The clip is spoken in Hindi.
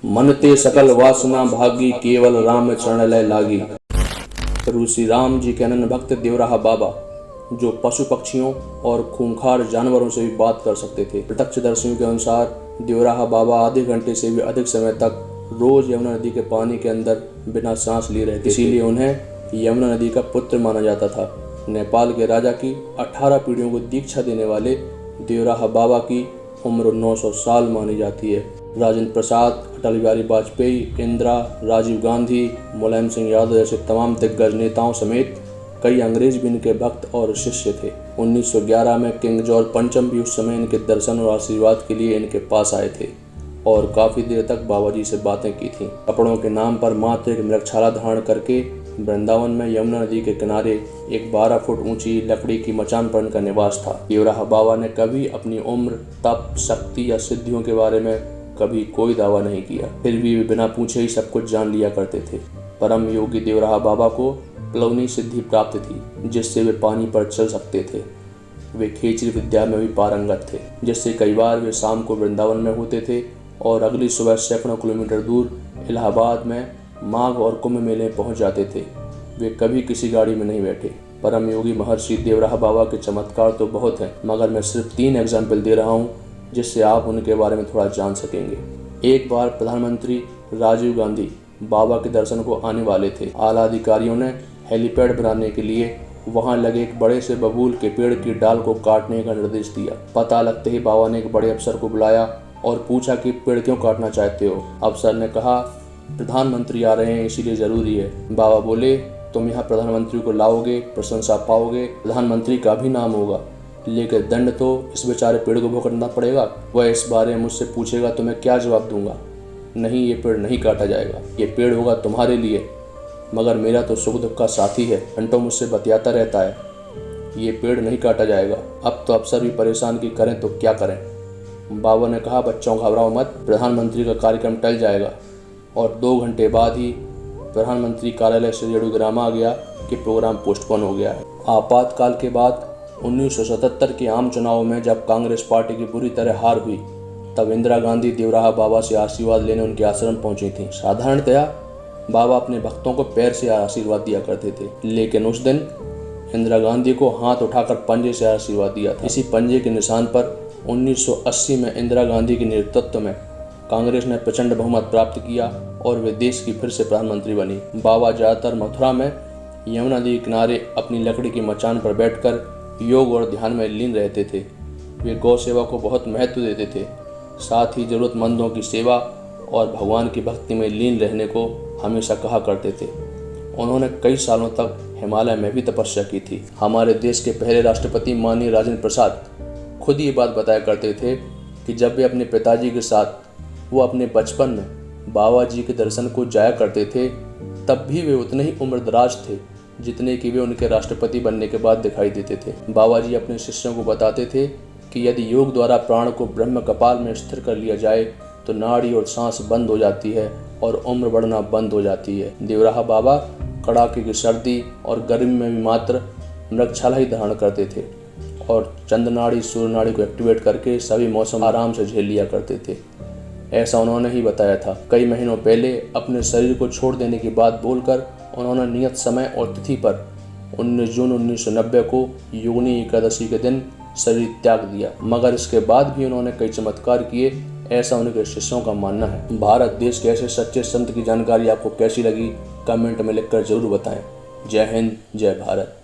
मनते सकल वासना भागी, केवल राम चरण लय लागी। प्रभु श्री राम जी के अनन्य भक्त देवराहा बाबा, जो पशु पक्षियों और खूंखार जानवरों से भी बात कर सकते थे। प्रत्यक्षदर्शियों के अनुसार देवराहा बाबा आधे घंटे से भी अधिक समय तक रोज यमुना नदी के पानी के अंदर बिना सांस लिए रहते, इसीलिए उन्हें यमुना नदी का पुत्र माना जाता था। नेपाल के राजा की 18 पीढ़ियों को दीक्षा देने वाले देवराहा बाबा की उम्र 900 साल मानी जाती है। राजेंद्र प्रसाद, अटल बिहारी वाजपेयी, इंदिरा, राजीव गांधी, मुलायम सिंह यादव जैसे तमाम दिग्गज नेताओं समेत कई अंग्रेज भी इनके भक्त और शिष्य थे। 1911 में किंग जॉर्ज पंचम भी उस समय इनके दर्शन और आशीर्वाद के लिए इनके पास आए थे और काफ़ी देर तक बाबा जी से बातें की थी। कपड़ों के नाम पर मात्र एक मृगछाला धारण करके वृंदावन में यमुना नदी के किनारे एक 12 फुट ऊंची लकड़ी की मचान पर इनका निवास था। देवराहा बाबा ने कभी अपनी उम्र, तप, शक्ति या सिद्धियों के बारे में कभी कोई दावा नहीं किया, फिर भी वे बिना पूछे ही सब कुछ जान लिया करते थे। परम योगी देवराहा बाबा को प्लवनी सिद्धि प्राप्त थी, जिससे वे पानी पर चल सकते थे। वे खेचरी विद्या में भी पारंगत थे, जिससे कई बार वे शाम को वृंदावन में होते थे और अगली सुबह सैकड़ों किलोमीटर दूर इलाहाबाद में माघ और कुंभ मेले पहुंच जाते थे। वे कभी किसी गाड़ी में नहीं बैठे। परम योगी महर्षि देवराहा बाबा के चमत्कार तो बहुत हैं, मगर मैं सिर्फ 3 एग्जाम्पल दे रहा हूं, जिससे आप उनके बारे में थोड़ा जान सकेंगे। एक बार प्रधानमंत्री राजीव गांधी बाबा के दर्शन को आने वाले थे। आला अधिकारियों ने हेलीपैड बनाने के लिए वहां लगे एक बड़े से बबूल के पेड़ की डाल को काटने का निर्देश दिया। पता लगते ही बाबा ने एक बड़े अफसर को बुलाया और पूछा कि पेड़ क्यों काटना चाहते हो। अफसर ने कहा, प्रधानमंत्री आ रहे हैं इसीलिए जरूरी है। बाबा बोले, तुम यहाँ प्रधानमंत्री को लाओगे, प्रशंसा पाओगे, प्रधानमंत्री का भी नाम होगा, लेकिन दंड तो इस बेचारे पेड़ को भुगतना पड़ेगा। वह इस बारे में मुझसे पूछेगा तो मैं क्या जवाब दूंगा? नहीं, ये पेड़ नहीं काटा जाएगा। ये पेड़ होगा तुम्हारे लिए, मगर मेरा तो सुख दुख का साथी है, घंटों मुझसे बतियाता रहता है। ये पेड़ नहीं काटा जाएगा। अब तो अफसर भी परेशान की करें तो क्या करें। बाबा ने कहा, बच्चों घबराओ मत, प्रधानमंत्री का कार्यक्रम टल जाएगा। और 2 घंटे बाद ही प्रधानमंत्री कार्यालय से रेडियोग्राम आ गया कि प्रोग्राम पोस्टपोन हो गया है। आपातकाल के बाद 1977 के आम चुनाव में जब कांग्रेस पार्टी की बुरी तरह हार हुई, तब इंदिरा गांधी देवराहा बाबा से आशीर्वाद लेने उनके आश्रम पहुंची थी। साधारणतया बाबा अपने भक्तों को पैर से आशीर्वाद दिया करते थे, लेकिन उस दिन इंदिरा गांधी को हाथ उठाकर पंजे से आशीर्वाद दिया था। इसी पंजे के निशान पर 1980 में इंदिरा गांधी के नेतृत्व में कांग्रेस ने प्रचंड बहुमत प्राप्त किया और वे देश की फिर से प्रधानमंत्री बनी। बाबा ज़्यादातर मथुरा में यमुना नदी के किनारे अपनी लकड़ी की मचान पर बैठकर योग और ध्यान में लीन रहते थे। वे गौ सेवा को बहुत महत्व देते थे, साथ ही ज़रूरतमंदों की सेवा और भगवान की भक्ति में लीन रहने को हमेशा कहा करते थे। उन्होंने कई सालों तक हिमालय में भी तपस्या की थी। हमारे देश के पहले राष्ट्रपति माननीय राजेंद्र प्रसाद खुद ये बात बताया करते थे कि जब वे अपने पिताजी के साथ वो अपने बचपन में बाबा जी के दर्शन को जाया करते थे, तब भी वे उतने ही उम्रदराज थे जितने कि वे उनके राष्ट्रपति बनने के बाद दिखाई देते थे। बाबा जी अपने शिष्यों को बताते थे कि यदि योग द्वारा प्राण को ब्रह्म कपाल में स्थिर कर लिया जाए तो नाड़ी और सांस बंद हो जाती है और उम्र बढ़ना बंद हो जाती है। देवराहा बाबा कड़ाके की सर्दी और गर्मी में भी मात्र मृगछाला ही धारण करते थे और चंद्रनाड़ी, सूर्य नाड़ी को एक्टिवेट करके सभी मौसम आराम से झेल लिया करते थे। ऐसा उन्होंने ही बताया था। कई महीनों पहले अपने शरीर को छोड़ देने की बात बोलकर उन्होंने नियत समय और तिथि पर 19 जून 1990 को योगिनी एकादशी के दिन शरीर त्याग दिया, मगर इसके बाद भी उन्होंने कई चमत्कार किए, ऐसा उनके शिष्यों का मानना है। भारत देश के ऐसे सच्चे संत की जानकारी आपको कैसी लगी, कमेंट में लिखकर जरूर बताएं। जय हिंद, जय भारत।